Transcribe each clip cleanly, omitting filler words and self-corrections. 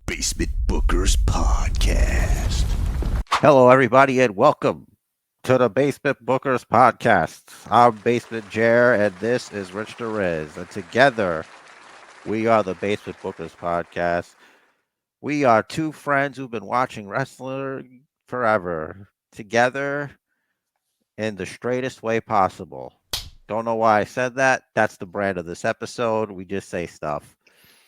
Basement Bookers Podcast. Hello, everybody, and welcome to the Basement Bookers Podcast. I'm Basement Jer, and this is Rich and Jer. And together, we are the Basement Bookers Podcast. We are two friends who've been watching wrestling forever, together in the straightest way possible. Don't know why I said that. That's the brand of this episode. We just say stuff.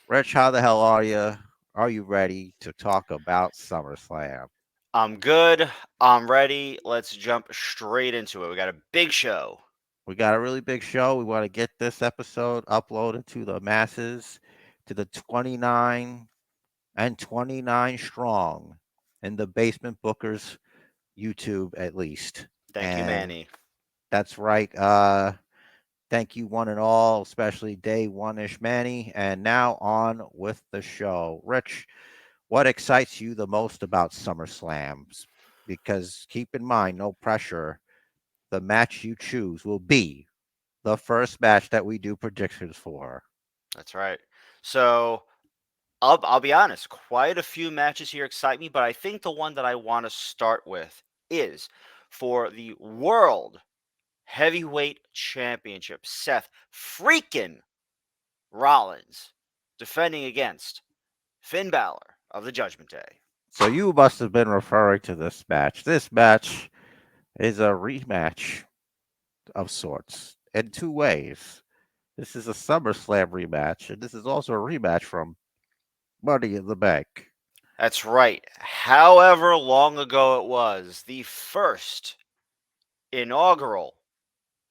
Rich, how the hell are you? Are you ready to talk about SummerSlam? I'm good. I'm ready. Let's jump straight into it. We got a big show. We got a really big show. We want to get this episode uploaded to the masses, to the 29 and 29 strong in the Basement Bookers YouTube at least. Thank you, And Manny. that's right. Thank you one and all, especially day one-ish Manny. And now on with the show. Rich, what excites you the most about SummerSlams? Because keep in mind, no pressure. The match you choose will be the first match that we do predictions for. That's right. So I'll be honest. Quite a few matches here excite me, but I think the one that I want to start with is for the World Heavyweight Championship. Seth freaking Rollins defending against Finn Balor of the Judgment Day. So you must have been referring to this match. This match is a rematch of sorts in two ways. This is a SummerSlam rematch, and this is also a rematch from Money in the Bank. That's right. However long ago it was, the first inaugural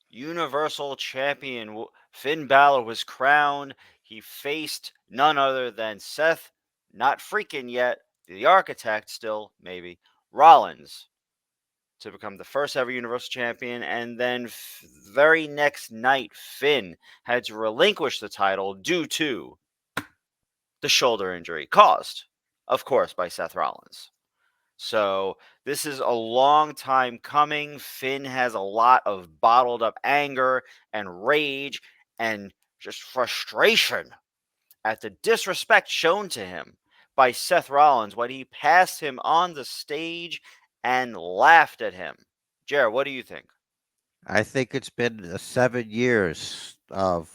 Universal Champion Finn Balor was crowned. He faced none other than Seth, not freaking yet, the architect still, maybe, Rollins to become the first ever Universal Champion. And then, very next night, Finn had to relinquish the title due to the shoulder injury caused, of course, by Seth Rollins. So this is a long time coming. Finn has a lot of bottled up anger and rage and just frustration at the disrespect shown to him by Seth Rollins when he passed him on the stage and laughed at him. Jared, what do you think? I think it's been 7 years of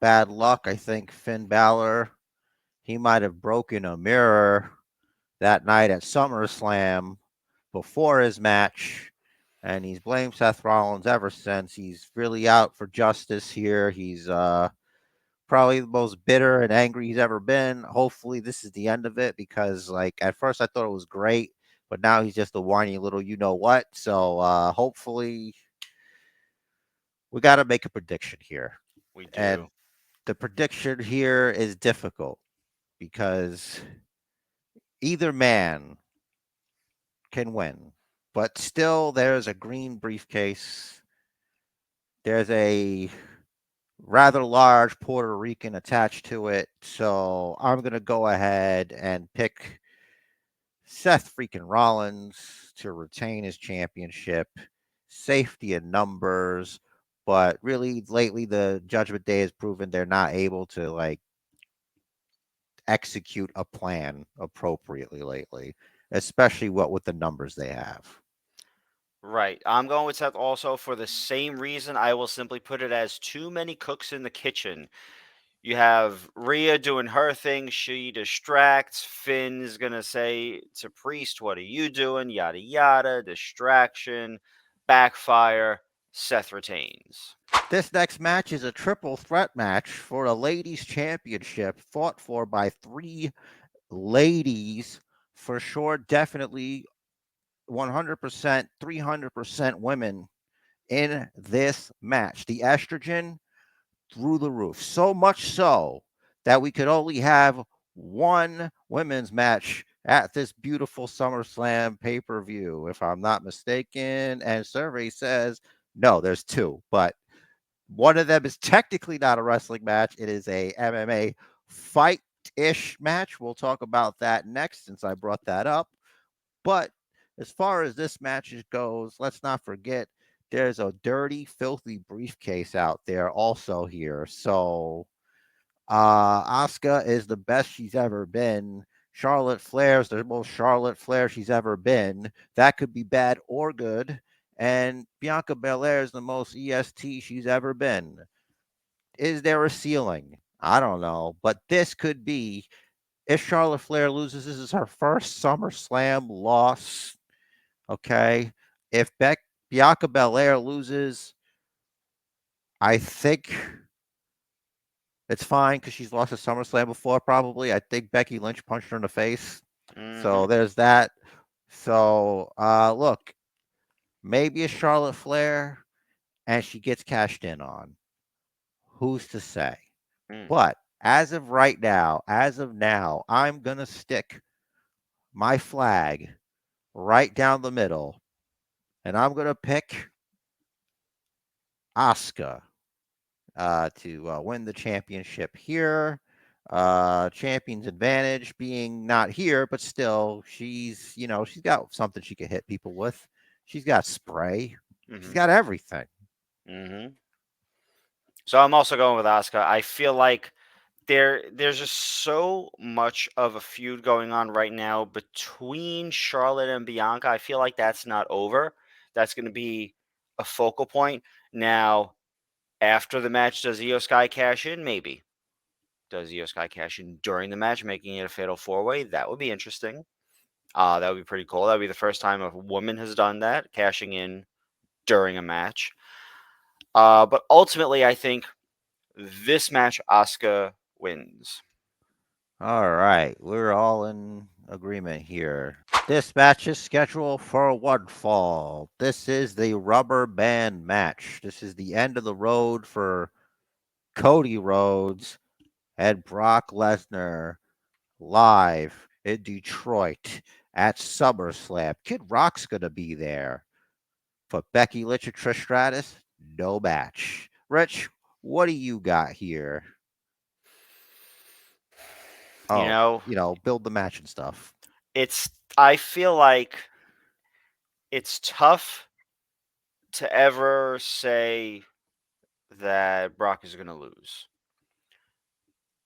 bad luck. I think Finn Balor, he might have broken a mirror that night at SummerSlam before his match, and he's blamed Seth Rollins ever since. He's really out for justice here. He's probably the most bitter and angry he's ever been. Hopefully, this is the end of it because, like, at first I thought it was great, but now he's just a whiny little you know what. So, hopefully, we got to make a prediction here. We do. And the prediction here is difficult because either man can win, but still, there's a green briefcase. There's a rather large Puerto Rican attached to it. So I'm going to go ahead and pick Seth freaking Rollins to retain his championship. Safety in numbers. But really, lately, the Judgment Day has proven they're not able to like execute a plan appropriately lately, especially what with the numbers they have. Right. I'm going with Seth also for the same reason. I will simply put it as too many cooks in the kitchen. You have Rhea doing her thing. She distracts. Finn's going to say to Priest, what are you doing? Yada, yada. Distraction. Backfire. Seth retains. This next match is a triple threat match for a ladies' championship fought for by three ladies, for sure, definitely 100%, 300% women in this match. The estrogen through the roof. So much so that we could only have one women's match at this beautiful SummerSlam pay per view, if I'm not mistaken. And survey says no, there's two, but one of them is technically not a wrestling match. It is a MMA fight-ish match. We'll talk about that next since I brought that up. But as far as this match goes, let's not forget there's a dirty, filthy briefcase out there also here. So Asuka is the best she's ever been. Charlotte Flair's the most Charlotte Flair she's ever been. That could be bad or good. And Bianca Belair is the most EST she's ever been. Is there a ceiling? I don't know. But this could be, if Charlotte Flair loses, this is her first SummerSlam loss. Okay. If Bianca Belair loses, I think it's fine because she's lost at SummerSlam before, probably. I think Becky Lynch punched her in the face. So Mm-hmm. there's that. So look, maybe it's Charlotte Flair and she gets cashed in on. Who's to say? Mm. But as of right now, as of now, I'm gonna stick my flag right down the middle, and I'm gonna pick Asuka to win the championship here. Champion's advantage being not here, but still, she's got something she can hit people with. She's got spray. She's Mm-hmm. got everything. Mm-hmm. So I'm also going with Asuka. I feel like there's just so much of a feud going on right now between Charlotte and Bianca. I feel like that's not over. That's going to be a focal point. Now, after the match, does Io Sky cash in? Maybe. Does Io Sky cash in during the match, making it a fatal four-way? That would be interesting. That would be pretty cool. That would be the first time a woman has done that, cashing in during a match. But ultimately, I think this match, Asuka wins. All right, we're all in agreement here. This match is scheduled for one fall. This is the rubber band match. This is the end of the road for Cody Rhodes and Brock Lesnar live in Detroit at SummerSlam. Kid Rock's going to be there. For Becky Lynch and Trish Stratus, no match. Rich, what do you got here? You Oh, know, build the match and stuff. it's I feel like it's tough to ever say that Brock is going to lose.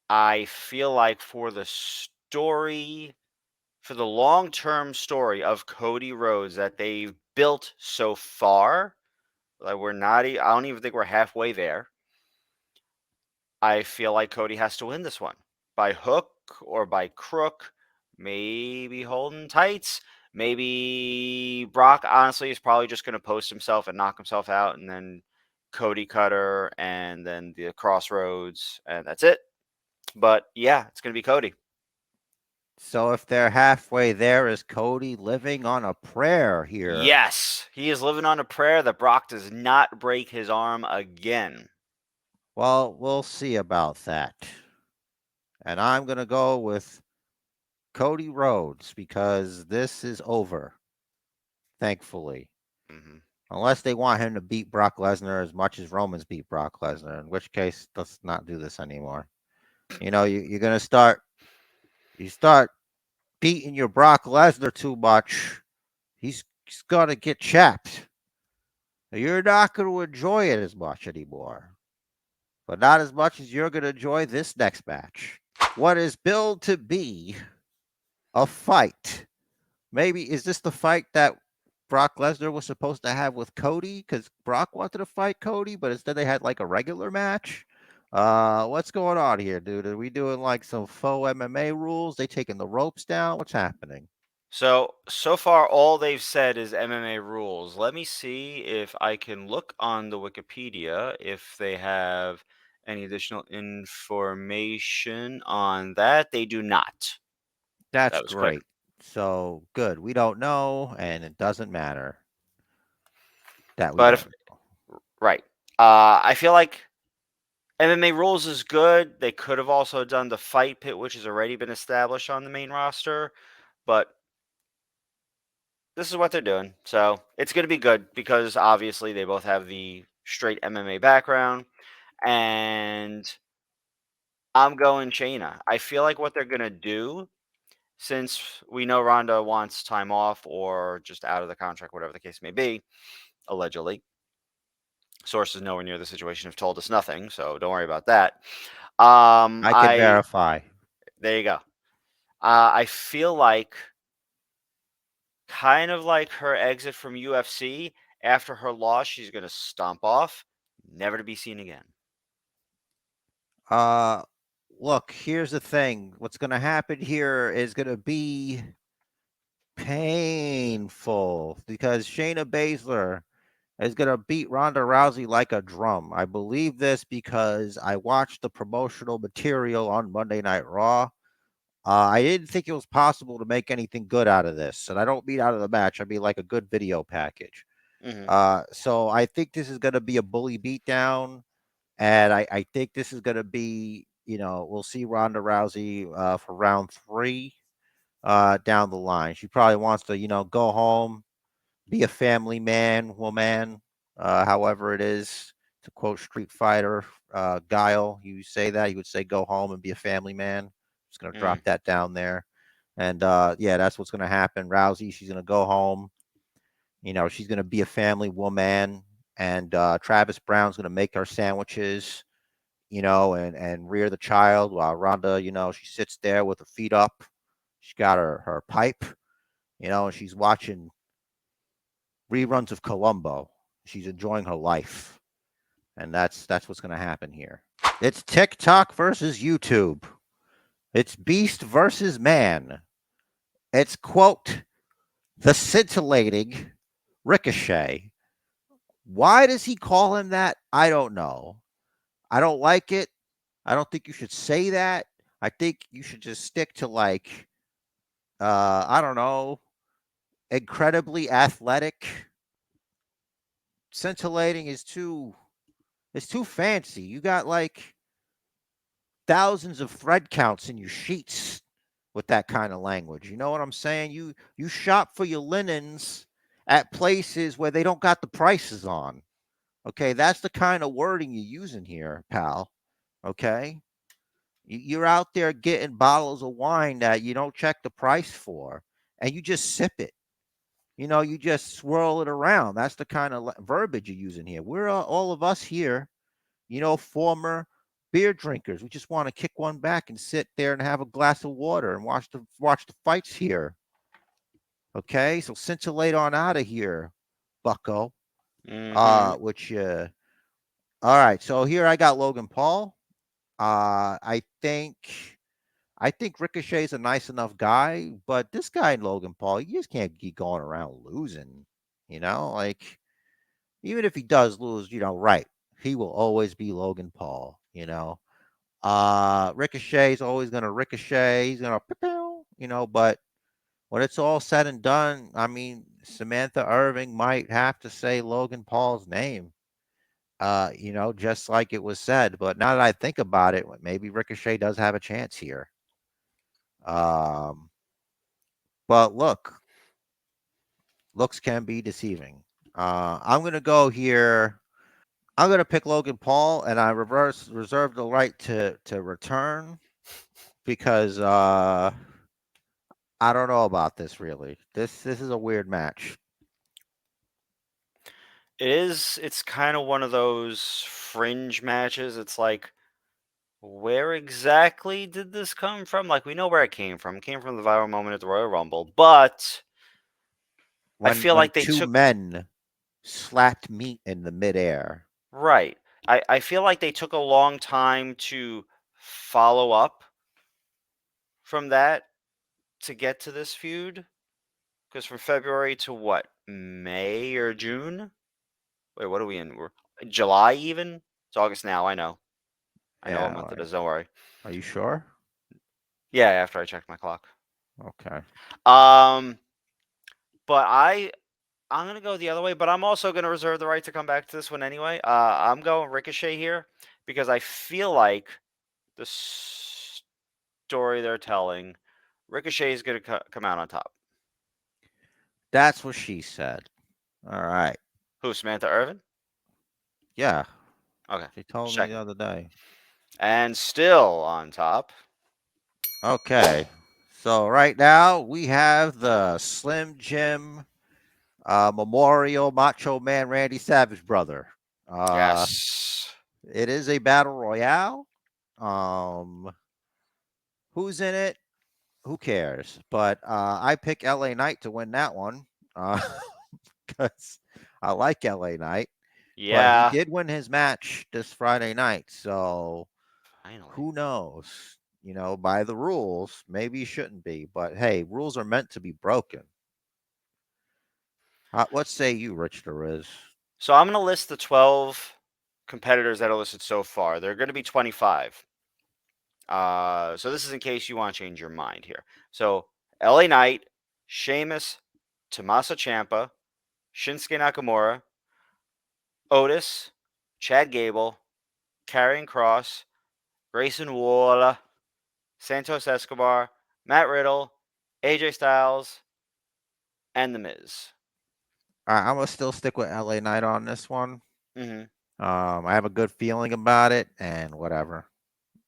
I feel like for the story, for the long-term story of Cody Rhodes that they've built so far, like I don't even think we're halfway there. I feel like Cody has to win this one by hook or by crook, maybe holding tights. Maybe Brock honestly is probably just going to post himself and knock himself out, and then Cody Cutter, and then the Crossroads, and that's it. But yeah, it's going to be Cody. So if they're halfway there, is Cody living on a prayer here? Yes, he is living on a prayer that Brock does not break his arm again. Well, we'll see about that. And I'm going to go with Cody Rhodes because this is over, thankfully. Hmm. Unless they want him to beat Brock Lesnar as much as Roman's beat Brock Lesnar, in which case, let's not do this anymore. You're going to start beating your Brock Lesnar too much. He's going to get chapped. You're not going to enjoy it as much anymore. But not as much as you're going to enjoy this next match. What is billed to be a fight. Maybe is this the fight that Brock Lesnar was supposed to have with Cody? Because Brock wanted to fight Cody, but instead they had like a regular match. What's going on here, dude? Are we doing like some faux MMA rules? They taking the ropes down? What's happening? So far, all they've said is MMA rules. Let me see if I can look on the Wikipedia if they have any additional information on that. They do not. That's That was quick. great. So good. We don't know, and it doesn't matter that we But if don't. right, I feel like MMA rules is good. They could have also done the fight pit, which has already been established on the main roster, but this is what they're doing. So it's going to be good because obviously they both have the straight MMA background. And I'm going Shayna. I feel like what they're going to do, since we know Ronda wants time off or just out of the contract, whatever the case may be, allegedly. Sources nowhere near the situation have told us nothing, so don't worry about that. I can I verify. There you go. I feel like kind of like her exit from UFC after her loss, she's going to stomp off, never to be seen again. Uh, Look, here's the thing. What's going to happen here is going to be painful because Shayna Baszler is going to beat Ronda Rousey like a drum. I believe this because I watched the promotional material on Monday Night Raw. I didn't think it was possible to make anything good out of this. And I don't mean out of the match, I mean like a good video package. Hmm. So I think this is going to be a bully beatdown. And I think this is going to be, we'll see Ronda Rousey for round 3 down the line. She probably wants to, go home, be a family man, woman, however it is. To quote Street Fighter, Guile, you say that, you would say go home and be a family man. Just going to drop that down there. And yeah, that's what's going to happen. Rousey, she's going to go home. She's going to be a family woman. And Travis Brown's going to make her sandwiches, and rear the child while Ronda, she sits there with her feet up. She's got her pipe, and she's watching reruns of Columbo. She's enjoying her life. And that's what's going to happen here. It's TikTok versus YouTube. It's beast versus man. It's quote the scintillating Ricochet. Why does he call him that? I don't know. I don't like it. I don't think you should say that. I think you should just stick to like I don't know, incredibly athletic. Scintillating is too it's too fancy. You got like thousands of thread counts in your sheets with that kind of language. You know what I'm saying? You shop for your linens at places where they don't got the prices on. Okay, that's the kind of wording you're using here, pal. Okay? You're out there getting bottles of wine that you don't check the price for and you just sip it. You just swirl it around. That's the kind of verbiage you're using here. We're all of us here, former beer drinkers. We just want to kick one back and sit there and have a glass of water and watch the fights here. Okay, so scintillate on out of here, Bucko. Hmm. Which all right. So here I got Logan Paul. I think Ricochet's a nice enough guy, but this guy Logan Paul, you just can't keep going around losing. Like even if he does lose, right, he will always be Logan Paul. Ricochet's always gonna ricochet. He's gonna, but when it's all said and done, I mean, Samantha Irving might have to say Logan Paul's name. Just like it was said. But now that I think about it, maybe Ricochet does have a chance here. Um, but looks can be deceiving. I'm gonna go here. I'm gonna pick Logan Paul, and I reserve the right to return because I don't know about this really. This is a weird match. It is. It's kind of one of those fringe matches. It's like, where exactly did this come from? Like, we know where it came from. It came from the viral moment at the Royal Rumble, but I When feel when like they two took men slapped meat in the midair. right. I feel like they took a long time to follow up from that to get to this feud. Because from February to what? May or June? Wait, what are we in? We're July even? It's August now. I know. I know what Yeah, month it like, is. Don't worry. are you sure? Yeah, after I checked my clock. Okay. Um, but I'm gonna go the other way, but I'm also gonna reserve the right to come back to this one anyway. I'm going Ricochet here because I feel like the story they're telling, Ricochet is gonna come out on top. That's what she said. All right. Who? Samantha Irvin? Yeah, Okay, she told me the checking. other day. And still on top. Okay. So right now we have the Slim Jim Memorial Macho Man Randy Savage brother. Uh, Yes. it is a battle royale. Um, who's in it? who cares? But I pick LA Knight to win that one because I like LA Knight. But he Yeah. did win his match this Friday night, so Finally. who knows? By the rules, maybe he shouldn't be. But hey, rules are meant to be broken. What say you, Rich Is? So I'm going to list the 12 competitors that are listed so far. There are going to be 25. So this is in case you want to change your mind here. So LA Knight, Sheamus, Tommaso Ciampa, Shinsuke Nakamura, Otis, Chad Gable, Karrion Cross, Grayson Waller, Santos Escobar, Matt Riddle, AJ Styles, and The Miz. I'm gonna still stick with LA Knight on this one. Mm-hmm. I have a good feeling about it, and whatever.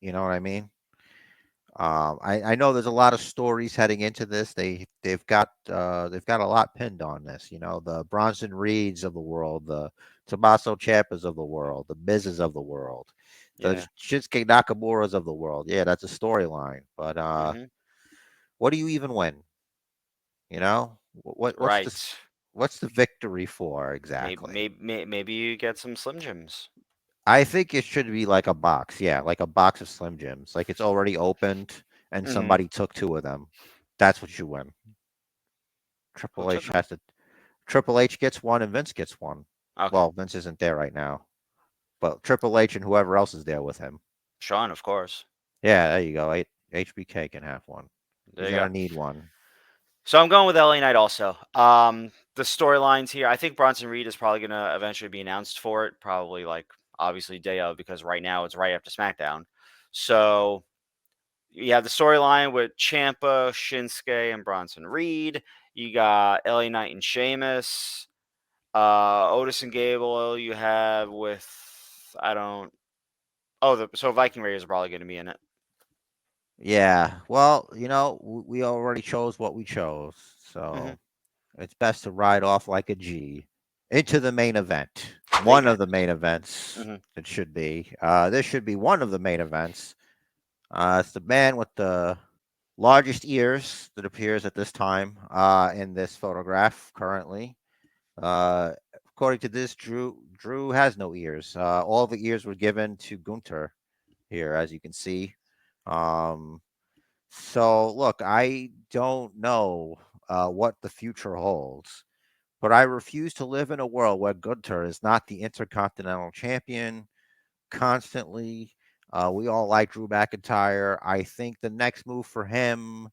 You know what I mean? I know there's a lot of stories heading into this. They've got a lot pinned on this. The Bronson Reeds of the world, the Tommaso Ciampas of the world, the Mizes of the world, the Yeah. Shinsuke Nakamura's of the world. Yeah, that's a storyline. But Mm-hmm. what do you even win? Right. What's the victory for Maybe, exactly? maybe you get some Slim Jims. I think it should be like a box. Yeah, like a box of Slim Jims. Like it's already opened and Mm-hmm. somebody took two of them. That's what you win. Who Triple took H them? has to. Triple H gets one and Vince gets one. Okay. Well, Vince isn't there right now, but Triple H and whoever else is there with him. Sean, of course. Yeah, there you go. HBK can have one. There He's you go. gonna need one. So I'm going with LA Knight also. The storylines here, I think Bronson Reed is probably going to eventually be announced for it. Probably like obviously day of because right now it's right after SmackDown. So you have the storyline with Champa, Shinsuke, and Bronson Reed. You got LA Knight and Sheamus. Otis and Gable. You have with I don't. Oh, so Viking Raiders are probably going to be in it. Yeah. Well, we already chose what we chose, Hmm. so it's best to ride off like a G into the main event. They One of got. the main events. Hmm. It should be. This should be one of the main events. It's the man with the largest ears that appears at this time in this photograph currently. According to this, Drew has no ears. All the ears were given to Gunter here, as you can see. Um, so look, I don't know what the future holds, but I refuse to live in a world where Gunter is not the Intercontinental Champion constantly. We all like Drew McIntyre. I think the next move for him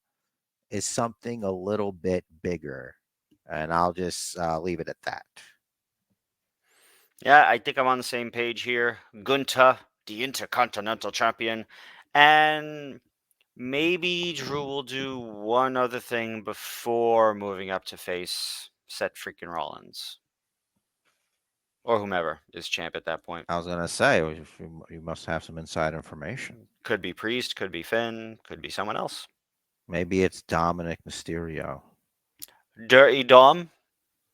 is something a little bit bigger. And I'll just leave it at that. Yeah, I think I'm on the same page here. Gunta, the Intercontinental Champion, and maybe Drew will do one other thing before moving up to face Seth freaking Rollins or whomever is champ at that point. I was going to say, you must have some inside information. Could be Priest, could be Finn, could be someone else. Maybe it's Dominic Mysterio. Dirty Dom.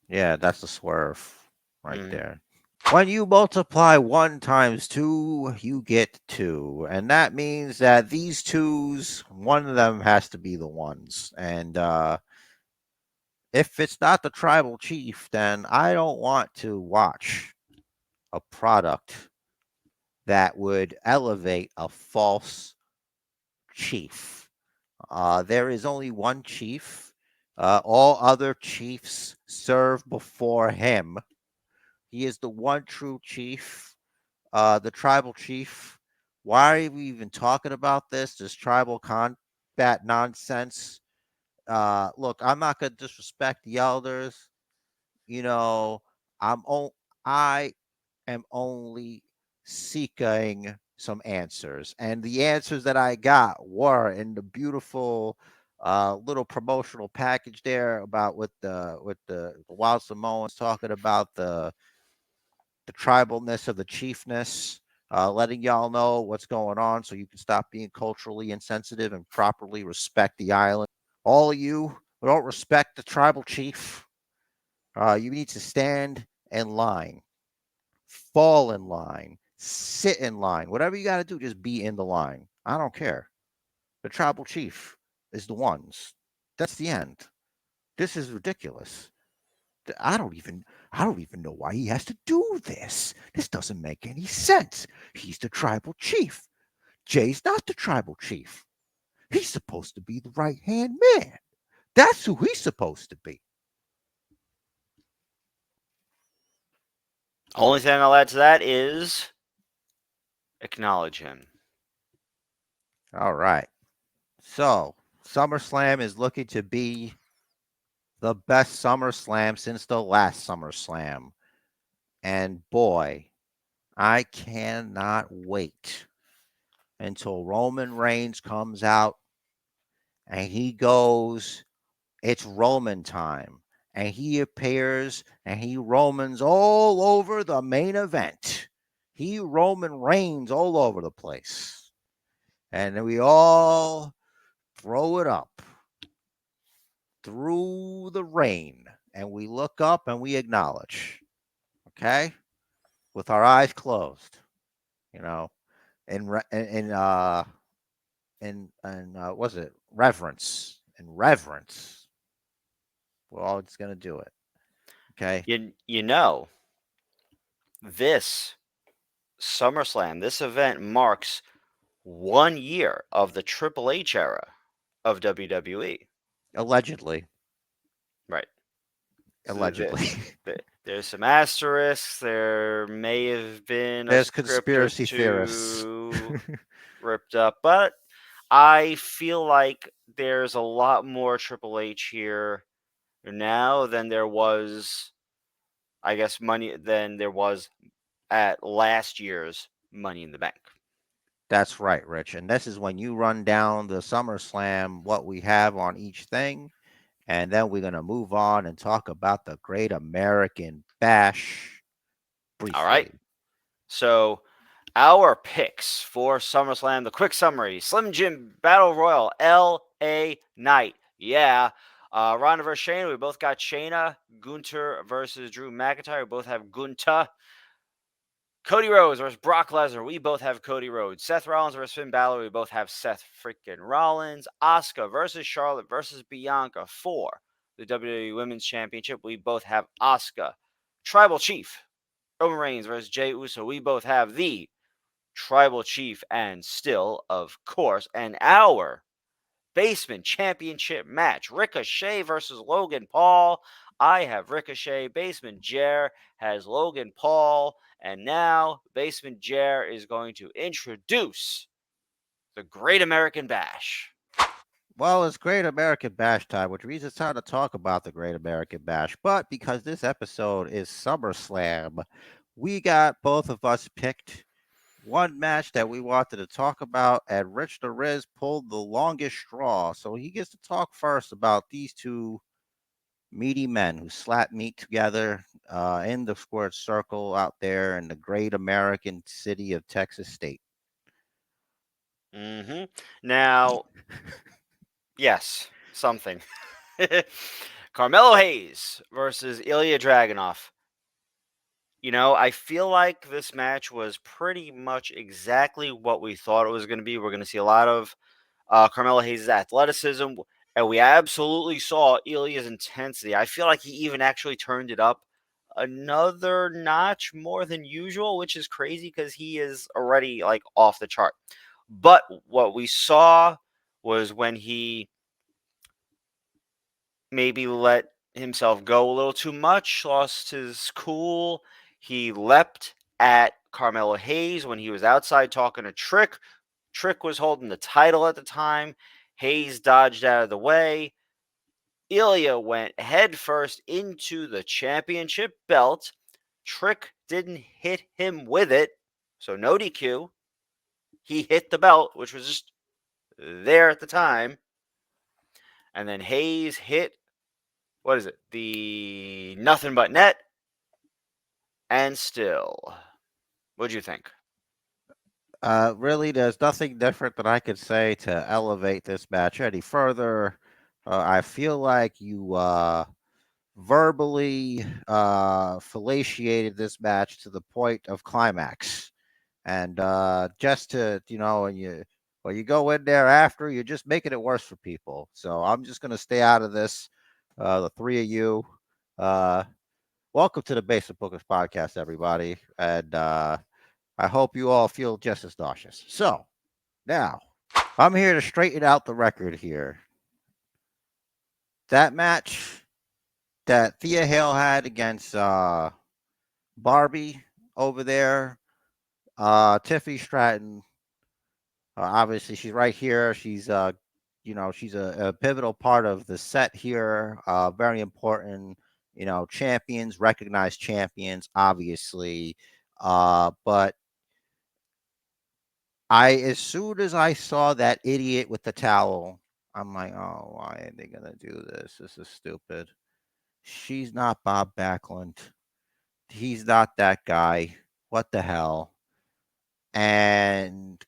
Yeah, that's the swerve right Hmm. there. When you multiply 1 times 2, you get 2. And that means that these twos, one of them has to be the ones. And if it's not the tribal chief, then I don't want to watch a product that would elevate a false chief. There is only one chief. All other chiefs serve before him. He is the one true chief, the tribal chief. Why are we even talking about this? This tribal combat nonsense. Look, I'm not gonna disrespect the elders. You know, I'm on. I am only seeking some answers. And the answers that I got were in the beautiful little promotional package there about with the Wild Samoans talking about the tribalness of the chiefness, letting y'all know what's going on so you can stop being culturally insensitive and properly respect the island. All of you who don't respect the tribal chief, you need to stand in line, fall in line, sit in line. Whatever you got to do, just be in the line. I don't care. The tribal chief. is the ones. That's the end. This is ridiculous. I don't even know why he has to do this. This doesn't make any sense. He's the tribal chief. Jay's not the tribal chief. He's supposed to be the right hand man. That's who he's supposed to be. Only thing I'll add to that is acknowledge him. All right. So SummerSlam is looking to be the best SummerSlam since the last SummerSlam. And boy, I cannot wait until Roman Reigns comes out and he goes, it's Roman time. And he appears and he Romans all over the main event. He Roman Reigns all over the place. And then we all throw it up through the rain. And we look up and we acknowledge. Okay? With our eyes closed. You know, and was it reverence and reverence? We're all just gonna do it. Okay. You know, this SummerSlam, this event marks 1 year of the Triple H era of WWE. Allegedly. Right. So Allegedly. there's some asterisks. There may have been a There's script or conspiracy theorists. two ripped up, but I feel like there's a lot more Triple H here now than there was, I guess, money than there was at last year's Money in the Bank. That's right, Rich. And this is when you run down the SummerSlam, what we have on each thing. And then we're going to move on and talk about the Great American Bash briefly. All right. So, our picks for SummerSlam, the quick summary: Slim Jim Battle Royal, L.A. Knight. Yeah. Ronda versus Shayna. We both got Shayna. Gunter versus Drew McIntyre. We both have Gunter. Cody Rhodes versus Brock Lesnar. We both have Cody Rhodes. Seth Rollins versus Finn Balor. We both have Seth freaking Rollins. Asuka versus Charlotte versus Bianca for the WWE Women's Championship. We both have Asuka. Tribal Chief Roman Reigns versus Jey Uso. We both have the Tribal Chief, and still, of course, and our Basement Championship match. Ricochet versus Logan Paul. I have Ricochet. Basement Jer has Logan Paul. And now Basement Jer is going to introduce the Great American Bash. Well, it's Great American Bash time, which means it's time to talk about the Great American Bash. But because this episode is SummerSlam, we got both of us picked one match that we wanted to talk about, and Rich the Riz pulled the longest straw. So he gets to talk first about these two meaty men who slap meat together in the squared circle out there in the great American city of Texas State. Now, yes, something. Carmelo Hayes versus Ilya Dragunov. You know, I feel like this match was pretty much exactly what we thought it was going to be. We're going to see a lot of Carmelo Hayes' athleticism, and we absolutely saw Ilya's intensity. I feel like he even actually turned it up another notch more than usual, which is crazy because he is already like off the chart. But what we saw was when he maybe let himself go a little too much, lost his cool. He leapt at Carmelo Hayes when he was outside talking to Trick. Trick was holding the title at the time. Hayes dodged out of the way. Ilya went headfirst into the championship belt. Trick didn't hit him with it, so no DQ. He hit the belt, which was just there at the time. And then Hayes hit, what is it? The nothing but net. And still, what'd you think? Really, there's nothing different that I could say to elevate this match any further. I feel like you verbally fellatiated this match to the point of climax. And just to, and you or you go in there after, you're just making it worse for people. So I'm just going to stay out of this. The three of you, uh, welcome to the Basic Bookers podcast, everybody. And I hope you all feel just as nauseous. So now I'm here to straighten out the record here. That match that Thea Hale had against Barbie over there, Tiffany Stratton. Obviously, she's right here. She's she's a pivotal part of the set here. Very important, champions, recognized champions, obviously. But as soon as I saw that idiot with the towel, I'm like, oh, why are they gonna do this? This is stupid. She's not Bob Backlund. He's not that guy. What the hell? And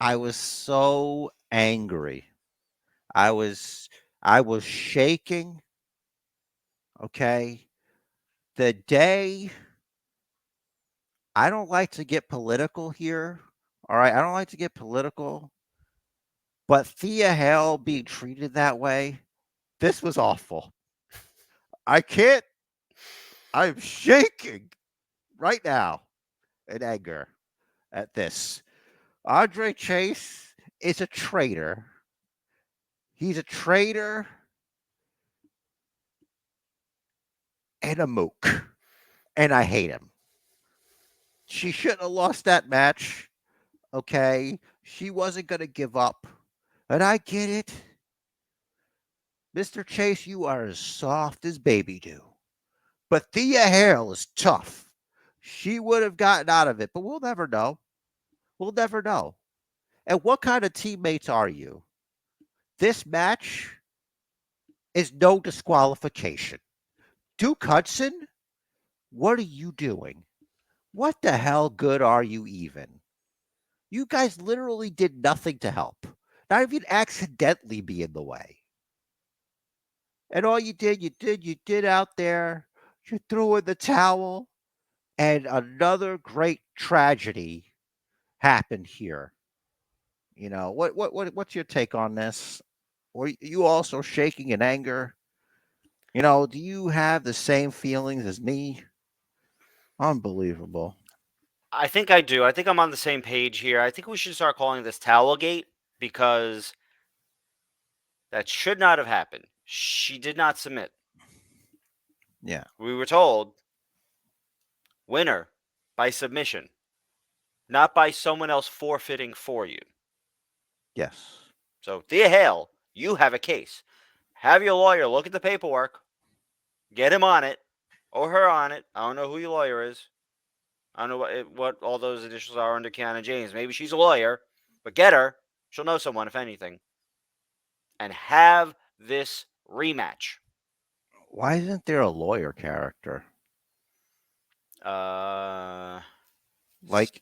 I was so angry. I was I was shaking, okay? The day I don't like to get political here. All right, I don't like to get political, but Thea Hale being treated that way, this was awful. I can't I'm shaking right now in anger at this. Andre Chase is a traitor. He's a traitor and a mook, and I hate him. She shouldn't have lost that match. Okay, she wasn't gonna give up, and I get it, Mr. Chase. You are as soft as baby dew, but Thea Hale is tough. She would have gotten out of it, but we'll never know. We'll never know. And what kind of teammates are you? This match is no disqualification. Duke Hudson, what are you doing? What the hell good are you even? You guys literally did nothing to help. Not even accidentally be in the way. And all you did out there, you threw in the towel, and another great tragedy happened here. What's your take on this? Were you also shaking in anger? Do you have the same feelings as me? Unbelievable. I think I do. I think I'm on the same page here. I think we should start calling this Towelgate because that should not have happened. She did not submit. Yeah. We were told winner by submission, not by someone else forfeiting for you. Yes. So, Thea Hale, you have a case. Have your lawyer look at the paperwork, get him on it, or her on it. I don't know who your lawyer is. I don't know what all those initials are under Kiana James. Maybe she's a lawyer, but get her. She'll know someone, if anything. And have this rematch. Why isn't there a lawyer character? Uh, Like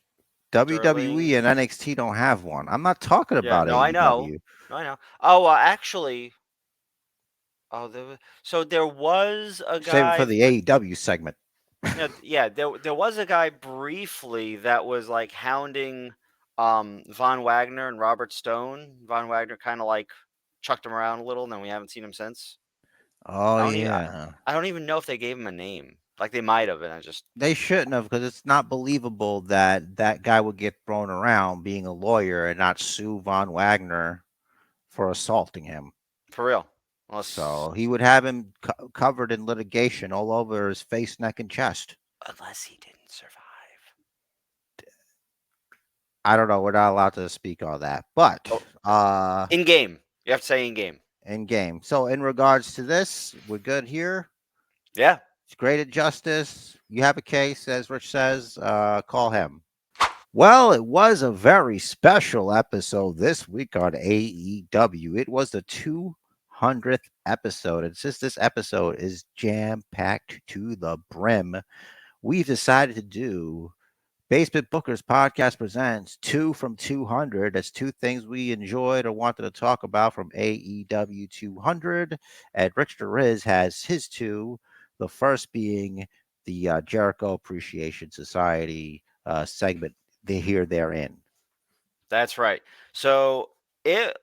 WWE Sterling. and NXT don't have one. I'm not talking Yeah, about no, I know. AEW. No, I know. Oh, actually, so there was a Save it guy. for the AEW segment. Yeah, there was a guy briefly that was like hounding Von Wagner and Robert Stone. Von Wagner kind of like chucked him around a little, and then we haven't seen him since. Oh I don't even yeah. I don't even know if they gave him a name. Like they might have, and I just They shouldn't have, because it's not believable that that guy would get thrown around being a lawyer and not sue Von Wagner for assaulting him. for real. Unless So he would have him covered in litigation all over his face, neck, and chest. he didn't survive. I don't know. We're not allowed to speak on that, but In game, you have to say in game. in game. So in regards to this, we're good here. Yeah. It's great injustice. You have a case, as Rich says. Call him. Well, it was a very special episode this week on AEW. It was the 200th episode. And since this episode is jam packed to the brim, we've decided to do Basement Bookers Podcast presents 2 from 200. That's two things we enjoyed or wanted to talk about from AEW 200. And Rich the Riz has his two. The first being the Jericho Appreciation Society segment here therein. That's right. So,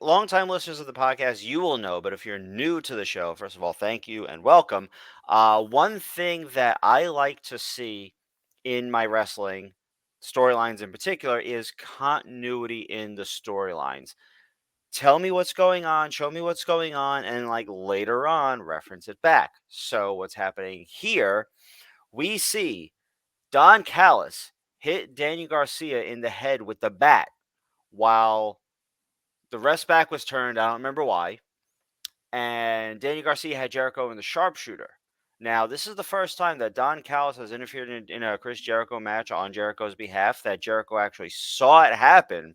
longtime listeners of the podcast, you will know. But if you're new to the show, first of all, thank you and welcome. One thing that I like to see in my wrestling storylines, in particular, is continuity in the storylines. Tell me what's going on, show me what's going on, and like later on, reference it back. So, what's happening here? We see Don Callis hit Daniel Garcia in the head with the bat while the rest back was turned. I don't remember why. And Daniel Garcia had Jericho in the sharpshooter. Now, this is the first time that Don Callis has interfered in a Chris Jericho match on Jericho's behalf, that Jericho actually saw it happen.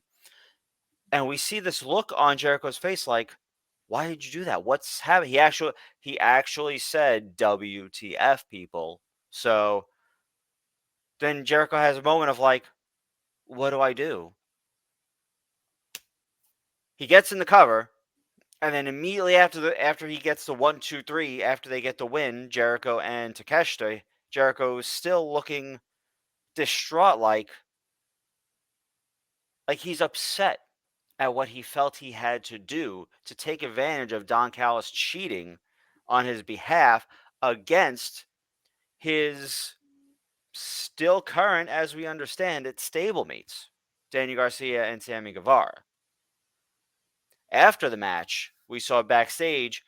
And we see this look on Jericho's face like, why did you do that? What's happening? He actually said WTF, people. So then Jericho has a moment of like, what do I do? He gets in the cover, and then immediately after he gets the 1, 2, 3, after they get the win, Jericho and Takeshita, Jericho is still looking distraught, like he's upset at what he felt he had to do to take advantage of Don Callis cheating on his behalf against his still current, as we understand it, stablemates, Daniel Garcia and Sammy Guevara. After the match, we saw backstage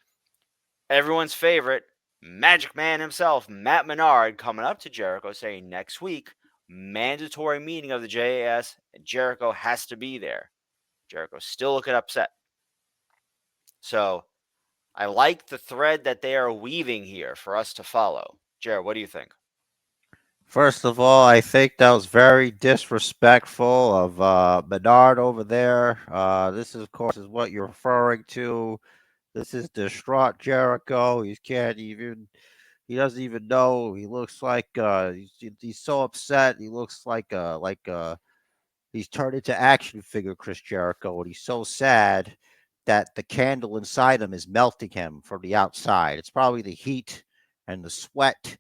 everyone's favorite Magic Man himself, Matt Menard, coming up to Jericho saying next week, mandatory meeting of the JAS, and Jericho has to be there. Jericho's still looking upset. So I like the thread that they are weaving here for us to follow. Jared, what do you think? First of all, I think that was very disrespectful of Menard over there. This is, of course, is what you're referring to. This is distraught Jericho. He doesn't even know. He looks like he's so upset. He looks like he's turned into action figure Chris Jericho, and he's so sad that the candle inside him is melting him from the outside. It's probably the heat and the sweat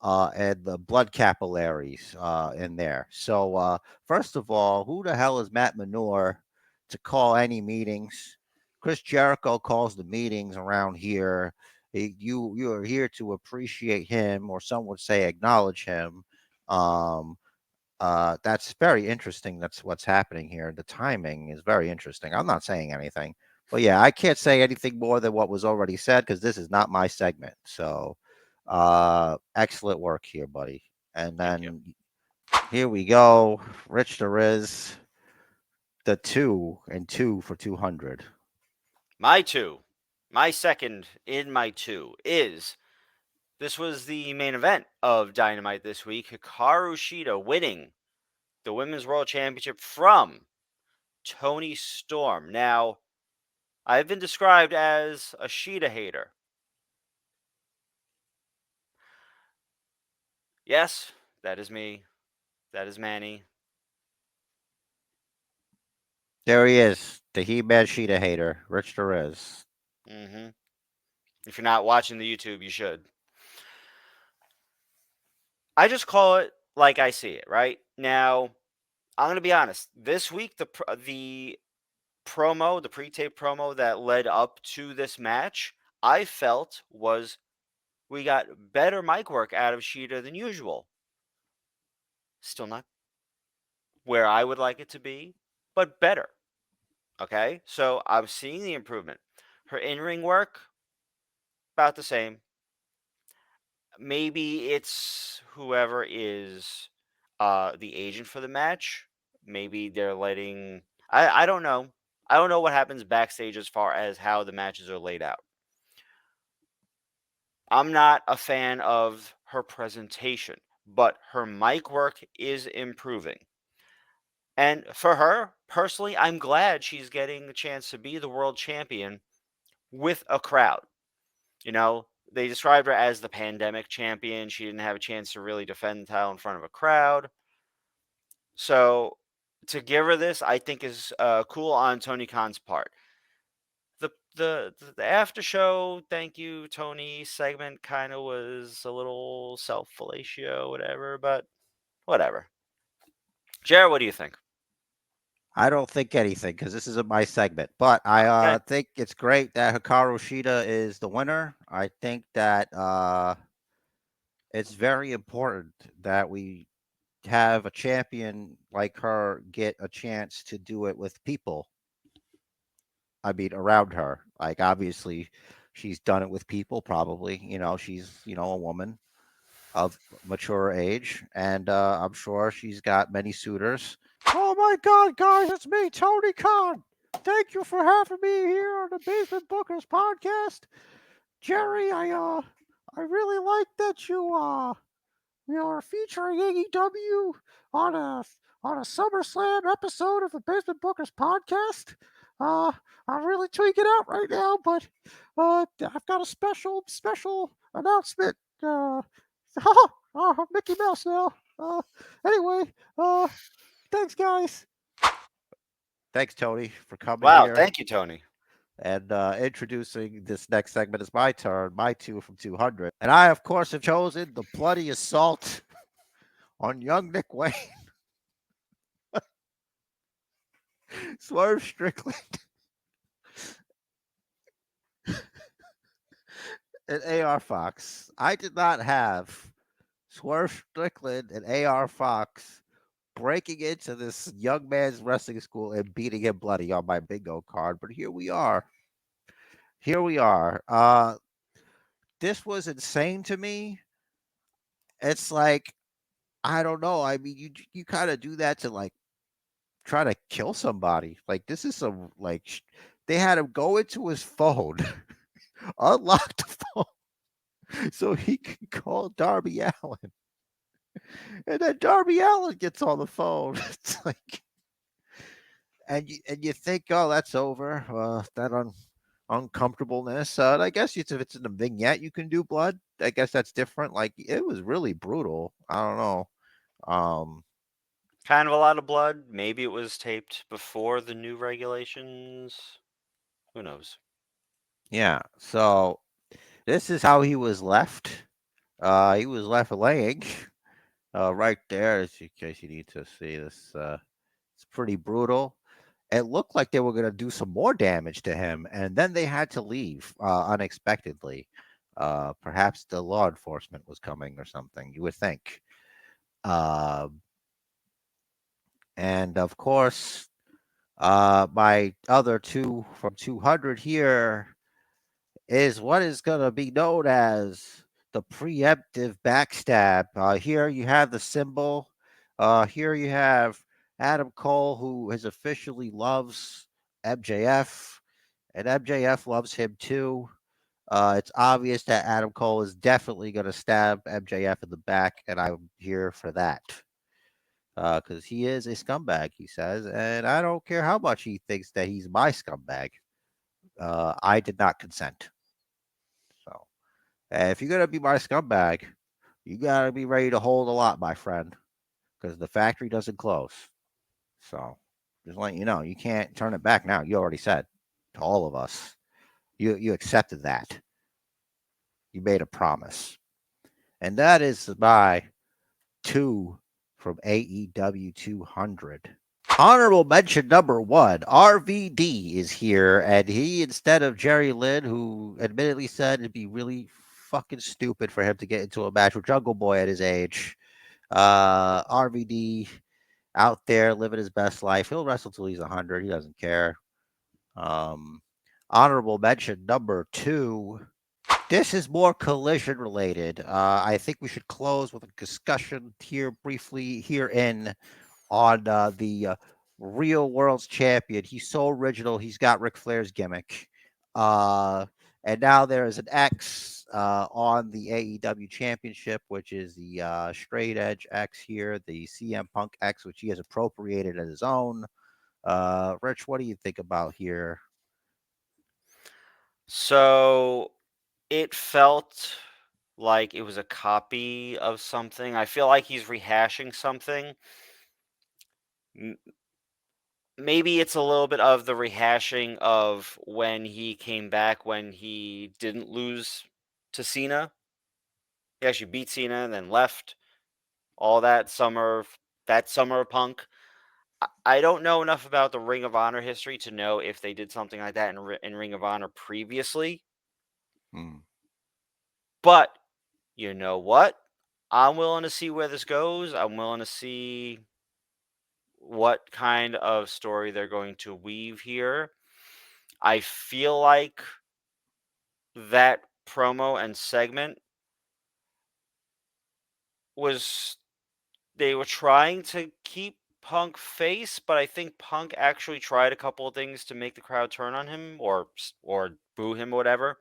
and the blood capillaries in there. So, first of all, who the hell is Matt Manure to call any meetings? Chris Jericho calls the meetings around here. You are here to appreciate him, or some would say acknowledge him. Um, that's very interesting. That's what's happening here. The timing is very interesting. I'm not saying anything, but yeah, I can't say anything more than what was already said because this is not my segment. So, excellent work here, buddy. And Thank you. then here we go. Rich there is the 2 and 2 for 200. My second in my two is this was the main event of Dynamite this week. Hikaru Shida winning the Women's World Championship from Tony Storm. Now, I've been described as a Shida hater. Yes, that is me. That is Manny. There he is, the He-Man Sheeta hater, Rich Perez. hmm If you're not watching the YouTube, you should. I just call it like I see it, right? Now, I'm going to be honest. This week, the promo, the pre-tape promo that led up to this match, I felt was we got better mic work out of Sheeta than usual. Still not where I would like it to be, but better. Okay, so I'm seeing the improvement. Her in-ring work, about the same. Maybe it's whoever is the agent for the match. Maybe they're letting. I don't know. I don't know what happens backstage as far as how the matches are laid out. I'm not a fan of her presentation, but her mic work is improving. And for her, personally, I'm glad she's getting the chance to be the world champion with a crowd. You know, they described her as the pandemic champion. She didn't have a chance to really defend the title in front of a crowd. So to give her this, I think is cool on Tony Khan's part. The after show, thank you Tony segment kind of was a little self fellatio, whatever. But whatever. Jared, what do you think? I don't think anything because this isn't my segment. But I Okay. think it's great that Hikaru Shida is the winner. I think that it's very important that we have a champion like her get a chance to do it with people. I mean, around her. Like, obviously, she's done it with people, probably. She's, a woman of mature age, and I'm sure she's got many suitors. Oh my God, guys, it's me, Tony Khan. Thank you for having me here on the Basement Bookers podcast. Jerry, I really like that you're featuring AEW on a on a SummerSlam episode of the Basement Bookers podcast. Uh, I'm really tweaking out right now, but I've got a special announcement. Mickey Mouse now. Anyway, thanks, guys. Thanks, Tony, for coming Wow. here Thank you, Tony. and introducing this next segment. Is my turn, my two from 200. And I, of course, have chosen the bloody assault on young Nick Wayne. Swerve Strickland and AR Fox. I did not have Swerve Strickland and AR Fox breaking into this young man's wrestling school and beating him bloody on my bingo card, but here we are. Here we are. This was insane to me. It's like, I don't know. I mean, you kind of do that to like try to kill somebody. Like, this is some like they had him go into his phone, unlock the phone so he can call Darby Allen. And then Darby Allen gets on the phone. It's like, and you think, oh, that's over. That uncomfortableness. And I guess if it's in a vignette, you can do blood. I guess that's different. Like, it was really brutal. I don't know. Um, Kind of a lot of blood. Maybe it was taped before the new regulations. Who knows? yeah. So this is how he was left. He was left laying right there. In case you need to see this, it's pretty brutal. It looked like they were going to do some more damage to him, and then they had to leave unexpectedly. Perhaps the law enforcement was coming or something. You would think. Uh, and of course, my other two from 200 here is what is going to be known as the preemptive backstab. Here you have the symbol. Here you have Adam Cole, who has officially loves MJF, and MJF loves him too. It's obvious that Adam Cole is definitely going to stab MJF in the back, and I'm here for that. Because he is a scumbag, he says, and I don't care how much he thinks that he's my scumbag. I did not consent. So, if you're gonna be my scumbag, you gotta be ready to hold a lot, my friend, because the factory doesn't close. So, just letting you know, you can't turn it back now. You already said to all of us, you accepted that. You made a promise, and that is my two from AEW 200. Honorable mention number one, RVD is here, and he, instead of Jerry Lynn, who admittedly said it'd be really fucking stupid for him to get into a match with Jungle Boy at his age, RVD out there living his best life. He'll wrestle till he's 100. He doesn't care. Um, honorable mention number two. This is more collision related. I think we should close with a discussion here briefly herein on the real world's champion. He's so original. He's got Ric Flair's gimmick. And now there is an X on the AEW championship, which is the straight edge X here, the CM Punk X, which he has appropriated as his own. Rich, what do you think about here? So it felt like it was a copy of something. I feel like he's rehashing something. Maybe it's a little bit of the rehashing of when he came back when he didn't lose to Cena. He actually beat Cena and then left all that summer of Punk. I don't know enough about the Ring of Honor history to know if they did something like that in Ring of Honor previously. Hmm. But you know what? I'm willing to see where this goes. I'm willing to see what kind of story they're going to weave here. I feel like that promo and segment was they were trying to keep Punk face, but I think Punk actually tried a couple of things to make the crowd turn on him or boo him or whatever.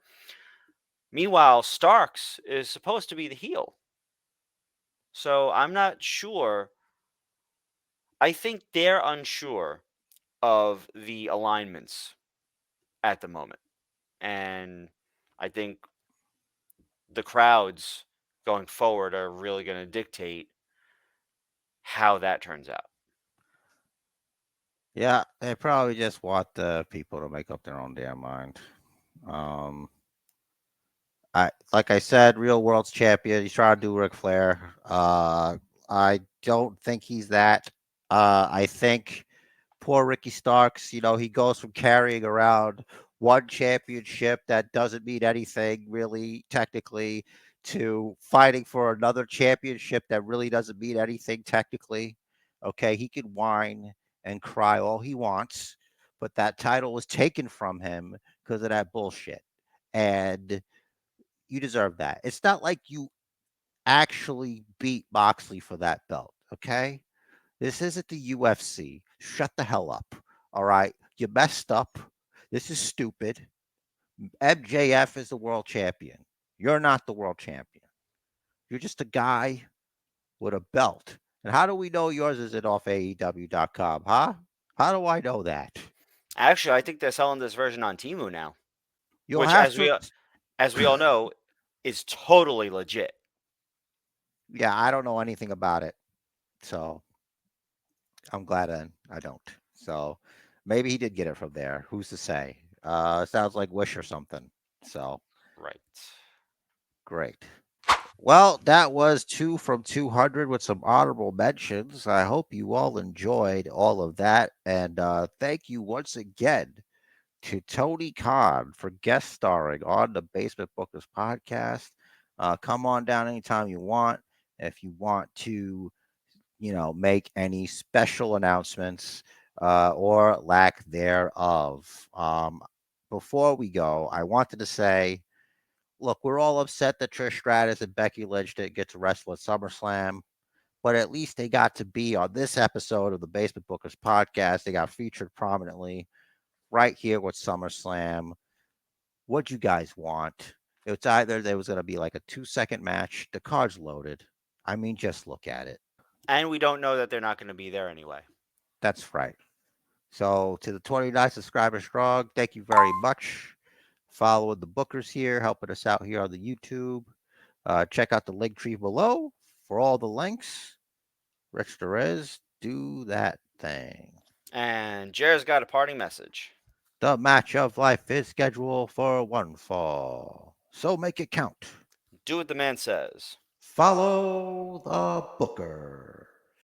Meanwhile, Starks is supposed to be the heel. So I'm not sure. I think they're unsure of the alignments at the moment. And I think the crowds going forward are really going to dictate how that turns out. Yeah, they probably just want the people to make up their own damn mind. Um, I like I said, real world's champion. He's trying to do Ric Flair. I don't think he's that. I think poor Ricky Starks, he goes from carrying around one championship that doesn't mean anything really technically to fighting for another championship that really doesn't mean anything technically. Okay, he can whine and cry all he wants, but that title was taken from him because of that bullshit. And you deserve that. It's not like you actually beat Moxley for that belt, okay? This isn't the UFC. Shut the hell up. All right. You messed up. This is stupid. MJF is the world champion. You're not the world champion. You're just a guy with a belt. And how do we know yours isn't off AEW.com, huh? How do I know that? Actually, I think they're selling this version on Timu now, You'll which have to. as we all know is totally legit. Yeah, I don't know anything about it. So I'm glad I don't. So maybe he did get it from there. Who's to say? Sounds like Wish or something. So Right. great. Well, that was 2 from 200 with some honorable mentions. I hope you all enjoyed all of that. And thank you once again to Tony Khan for guest starring on the Basement Bookers podcast. Come on down anytime you want. If you want to, make any special announcements or lack thereof. Before we go, I wanted to say, look, we're all upset that Trish Stratus and Becky Lynch didn't get to wrestle at SummerSlam, but at least they got to be on this episode of the Basement Bookers podcast. They got featured prominently right here with SummerSlam. What'd you guys want? It's either there was going to be like a 2-second match. The card's loaded. I mean, just look at it. And we don't know that they're not going to be there anyway. That's right. So to the 29 subscribers strong, thank you very much. Following the bookers here, helping us out here on the YouTube. Check out the link tree below for all the links. Rich Perez, do that thing. And Jer's got a parting message. The match of life is scheduled for one fall, so make it count. Do what the man says. Follow the booker.